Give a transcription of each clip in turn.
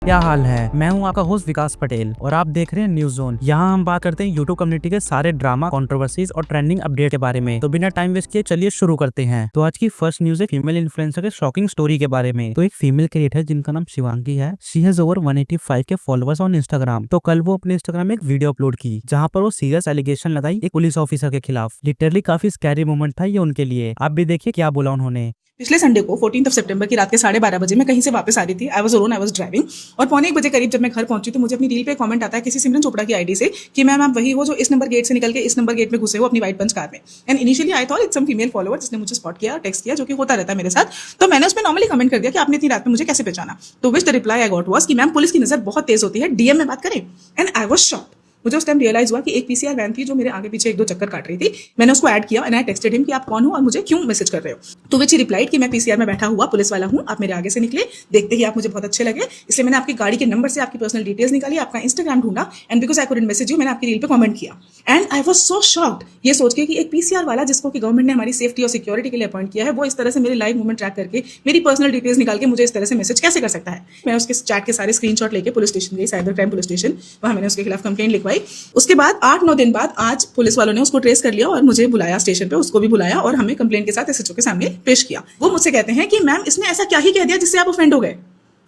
क्या हाल है। मैं हूं आपका होस्ट विकास पटेल और आप देख रहे हैं न्यूज जोन। यहाँ हम बात करते हैं यूट्यूब कम्युनिटी के सारे ड्रामा, कंट्रोवर्सीज और ट्रेंडिंग अपडेट के बारे में। तो बिना टाइम वेस्ट किए चलिए शुरू करते हैं। तो आज की फर्स्ट न्यूज है फीमेल इन्फ्लुएंसर के शॉकिंग स्टोरी के बारे में। तो एक फीमेल क्रिएटर है जिनका नाम शिवांगी है। शी हैज ओवर 185 के फॉलोअर्स ऑन इंस्टाग्राम। तो कल वो अपने इंस्टाग्राम में एक वीडियो अपलोड की जहाँ पर वो सीरियस एलिगेशन लगाई एक पुलिस ऑफिसर के खिलाफ। लिटरली काफी स्कैरी मोमेंट था ये उनके लिए। आप भी देखिए क्या बोला उन्होंने। पिछले संडे को 14 सितंबर की रात के 12:30 बजे मैं कहीं से वापस आ रही थी। आई वाज ड्राइविंग और 1:45 बजे करीब जब मैं घर पहुंची तो मुझे अपनी रील पे कमेंट आता है किसी सिमरन चोपड़ा की आईडी से कि मैम आप वही हो जो इस नंबर गेट से निकल के इस नंबर गेट में घुसे हो अपनी व्हाइट पंच कार में। And initially I thought it's some female follower जिसने मुझे स्पॉट किया, टेक्स्ट किया, जो कि होता रहता है मेरे साथ। तो मैंने उसमें नॉर्मली कमेंट कर दिया कि आपने इतनी रात में मुझे कैसे पहचाना। तो which the reply I got was कि मैम पुलिस की नजर बहुत तेज होती है, डीएम में बात करें। And I was shocked. मुझे उस टाइम रियलाइज हुआ कि एक पीसीआर वैन थी जो मेरे आगे पीछे 1-2 चक्कर काट रही थी। मैंने उसको ऐड किया एंड आई टेक्स्टेड हिम कि आप कौन हो और मुझे क्यों मैसेज कर रहे हो। तो विच ही रिप्लाइड कि मैं पीसीआर में बैठा हुआ पुलिस वाला हूं, आप मेरे आगे से निकले, देखते ही आप मुझे बहुत अच्छे लगे, इसलिए मैंने आपकी गाड़ी के नंबर से आपकी पर्सनल डिटेल्स निकाली, आपका इंस्टाग्राम ढूंढा and because I couldn't message you मैंने आपकी रील पे कमेंट किया। And I was so shocked ये सोच के कि एक पीसीआर वाला जिसको कि गवर्नमेंट ने हमारी सेफ्टी और सिक्योरिटी के लिए अपॉइंट किया है वो इस तरह से मेरे लाइव मूवमेंट ट्रैक करके मेरी पर्सनल डिटेल्स निकाल के मुझे इस तरह से मैसेज कैसे कर सकता है। मैं उसके चैट के सारे स्क्रीनशॉट लेके पुलिस स्टेशन गई, साइबर क्राइम पुलिस स्टेशन। वहां मैंने उसके खिलाफ कंप्लेंट लिखवाई। उसके बाद 8-9 दिन बाद आज पुलिस वालों ने उसको ट्रेस कर लिया और मुझे बुलाया स्टेशन पे, उसको भी बुलाया और हमें कंप्लेंट के साथ एसएचओ के सामने पेश किया। वो मुझसे कहते हैं कि मैम इसने ऐसा क्या ही कह दिया जिससे आप ऑफेंड हो गए,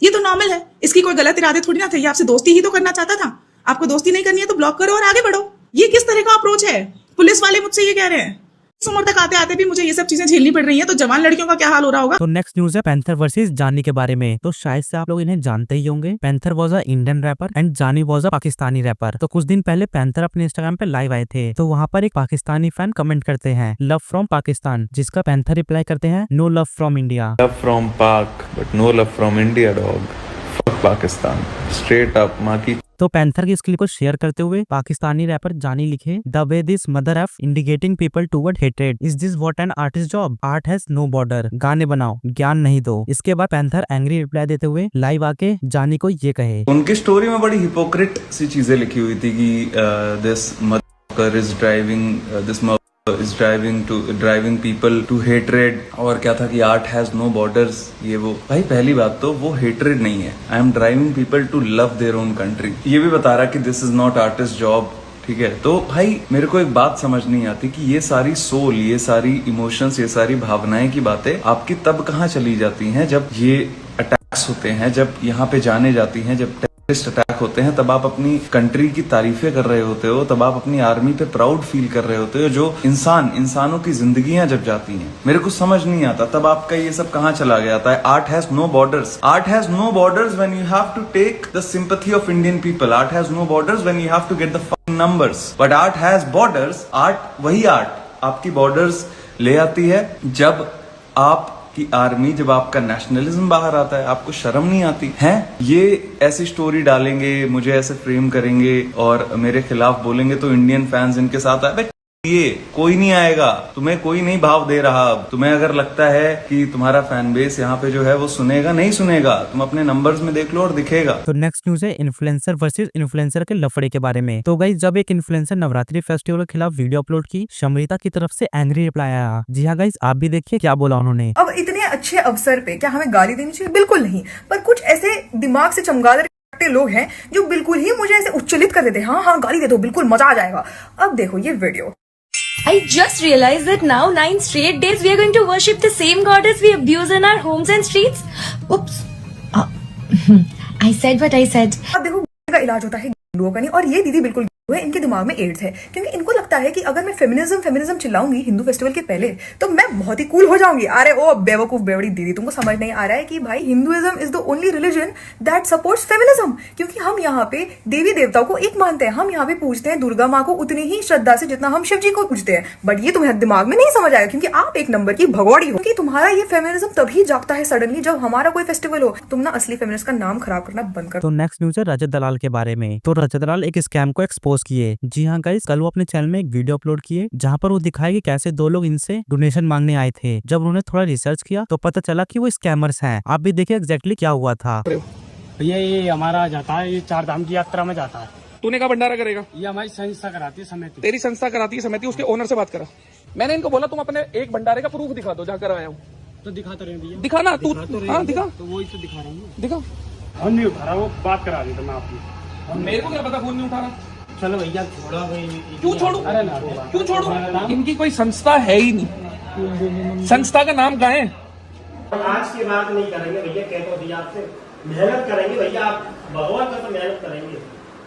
ये तो नॉर्मल है, इसकी कोई गलत इरादे थोड़ी ना थे, ये आपसे दोस्ती ही तो करना चाहता था, आपको दोस्ती नहीं करनी है तो ब्लॉक करो और आगे बढ़ो। ये किस तरह का अप्रोच है? पुलिस वाले मुझसे ये कह रहे हैं। इस उम्र तक आते आते भी मुझे ये सब चीजें झेलनी पड़ रही है, तो जवान लड़कियों का क्या हाल हो रहा होगा। तो नेक्स्ट न्यूज है पैंथर वर्सेस जानी के बारे में। तो शायद से आप लोग इन्हें जानते ही होंगे। Panther was a Indian rapper and जानी वाज अ पाकिस्तानी रैपर। तो कुछ दिन पहले पैंथर अपने इंस्टाग्राम पे लाइव आए थे। तो वहाँ पर एक पाकिस्तानी फैन कमेंट करते हैं लव फ्रॉम पाकिस्तान, जिसका पैंथर रिप्लाई करते हैं no love from India. Love from Pak, but no love from India, dog. Fuck Pakistan. Straight up, माँ की। तो पैंथर की इस क्लिप को शेयर करते हुए पाकिस्तानी रैपर जानी लिखे the way this mother F indicating people toward hatred is this what an artist job, art has no border, गाने बनाओ ज्ञान नहीं दो। इसके बाद पैंथर एंग्री रिप्लाई देते हुए लाइव आके जानी को ये कहे। उनकी स्टोरी में बड़ी हिपोक्रेट सी चीजें लिखी हुई थी कि this mother is driving this is driving people to hatred, और क्या था कि art has no borders। ये वो भाई पहली बात तो वो hatred नहीं है। I am driving people to love their own country। ये भी बता रहा कि this is not artist job। ठीक है, तो भाई मेरे को एक बात समझ नहीं आती कि ये सारी सोल, ये सारी इमोशंस, ये सारी भावनाएं की बातें आपकी तब कहाँ चली जाती हैं जब ये अटैक्स होते हैं, जब यहाँ पे जाने जाती हैं, जब टेररिस्ट अटैक होते हैं, तब आप अपनी कंट्री की तारीफें कर रहे होते हो, तब आप अपनी आर्मी पे प्राउड फील कर रहे होते हो। जो इंसानों की जिंदगियां जब जाती हैं, मेरे को समझ नहीं आता तब आपका ये सब कहाँ चला गया था। Art has no borders. Art has no borders when you have to take the sympathy of Indian people. Art has no borders when you have to get the fucking numbers. But art has borders. वही art आपकी borders ले आती है जब आप कि army, जब आपका नेशनलिज्म बाहर आता है। आपको शर्म नहीं आती है? ये ऐसी स्टोरी डालेंगे, मुझे ऐसे फ्रेम करेंगे और मेरे खिलाफ बोलेंगे तो इंडियन फैंस इनके साथ आए। ये कोई नहीं आएगा, तुम्हें कोई नहीं भाव दे रहा। अब तुम्हें अगर लगता है कि तुम्हारा फैन बेस यहाँ पे जो है वो सुनेगा, नहीं सुनेगा। तुम अपने नंबर्स में देख लो और दिखेगा। तो नेक्स्ट न्यूज है इन्फ्लुएंसर वर्सेस इन्फ्लुएंसर के लफड़े के बारे में। तो गाइस जब एक इन्फ्लुएंसर नवरात्रि फेस्टिवल के खिलाफ वीडियो अपलोड की, शमरीता की तरफ से एंग्री रिप्लाई आया। जी हाँ गाइस, आप भी देखिए क्या बोला उन्होंने। अब इतने अच्छे अवसर पे क्या हमें गाली देनी चाहिए? बिल्कुल नहीं। पर कुछ ऐसे दिमाग से चमगादड़ लोग हैं जो बिल्कुल ही मुझे ऐसे उच्चलित कर देते हैं, हाँ गाली दे दो, बिल्कुल मजा आ जाएगा। अब देखो ये video. I just realized that now 9 straight days we are going to worship the same goddess we abuse in our homes and streets. Oops. I said what I said. अब देखो का इलाज होता है लोगों का नहीं, और ये दीदी बिल्कुल है, इनके दिमाग में एड्स है, क्योंकि इनको लगता है कि अगर मैं फेमिनिज्म चिल्लाऊंगी हिंदू फेस्टिवल के पहले तो मैं बहुत ही कूल हो जाऊंगी। अरे ओ बेवकूफ बेवड़ी दीदी, तुमको समझ नहीं आ रहा है कि भाई Hinduism is the only religion that supports feminism, क्योंकि हम यहाँ पे देवी देवताओं को एक मानते हैं। हम यहाँ पे पूजते हैं दुर्गा माँ को उतनी ही श्रद्धा से जितना हम शिव जी को पूजते हैं। बट ये तुम्हें दिमाग में नहीं समझ आएगा, क्योंकि आप एक नंबर की भगौड़ी हो। क्योंकि तुम्हारा ये फेमिनिज्म तभी जागता है सडनली जब हमारा कोई फेस्टिवल हो। तुम ना असली फेमिनिस्ट का नाम खराब करना बंद कर। तो नेक्स्ट न्यूज है रजत दलाल के बारे में। तो रजत दलाल एक स्कैम को एक्सपोज किए। जी हाँ गाइस, कल वो अपने चैनल में एक वीडियो अपलोड किए जहाँ पर वो दिखाए कि कैसे 2 लोग इनसे डोनेशन मांगने आए थे। जब उन्होंने थोड़ा रिसर्च किया तो पता चला कि वो स्कैमर्स हैं। आप भी देखिए एग्जैक्टली क्या हुआ था। भैया ये हमारा जाता है, ये 4 धाम की यात्रा में जाता है। तूने का भंडारा करेगा? ये हमारी संस्था कराती है समिति। तेरी संस्था कराती है समिति, उसके ओनर से बात करा। मैंने इनको बोला तुम अपने एक भंडारे का प्रूफ दिखा दो जहाँ कराया हूँ। तो दिखाते रहे भैया। दिखा ना तू। हाँ दिखा। तो वही तो दिखा रहा हूँ। दिखा। फोन नहीं उठा रहा, वो बात करा दी था मैं आपकी। मेरे को क्या पता फोन नहीं उठा रहा। चलो भैया छोड़ो भाई। क्यों छोड़ू? अरे ना क्यों छोड़ू? इनकी कोई संस्था है ही नहीं। संस्था का नाम क्या है? आज की बात नहीं करेंगे भैया, कह तो दिया आपसे, मेहनत करेंगे भैया, आप भगवान का तो मेहनत करेंगे,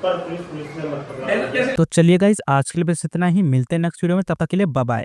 पर पुलिस में मत पकड़ो। मेहनत कैसे? तो चलिए गाइस, आज के लिए बस इतना ही। मिलते हैं नेक्स्ट वीडियो में, तब तक के लिए बाय बाय।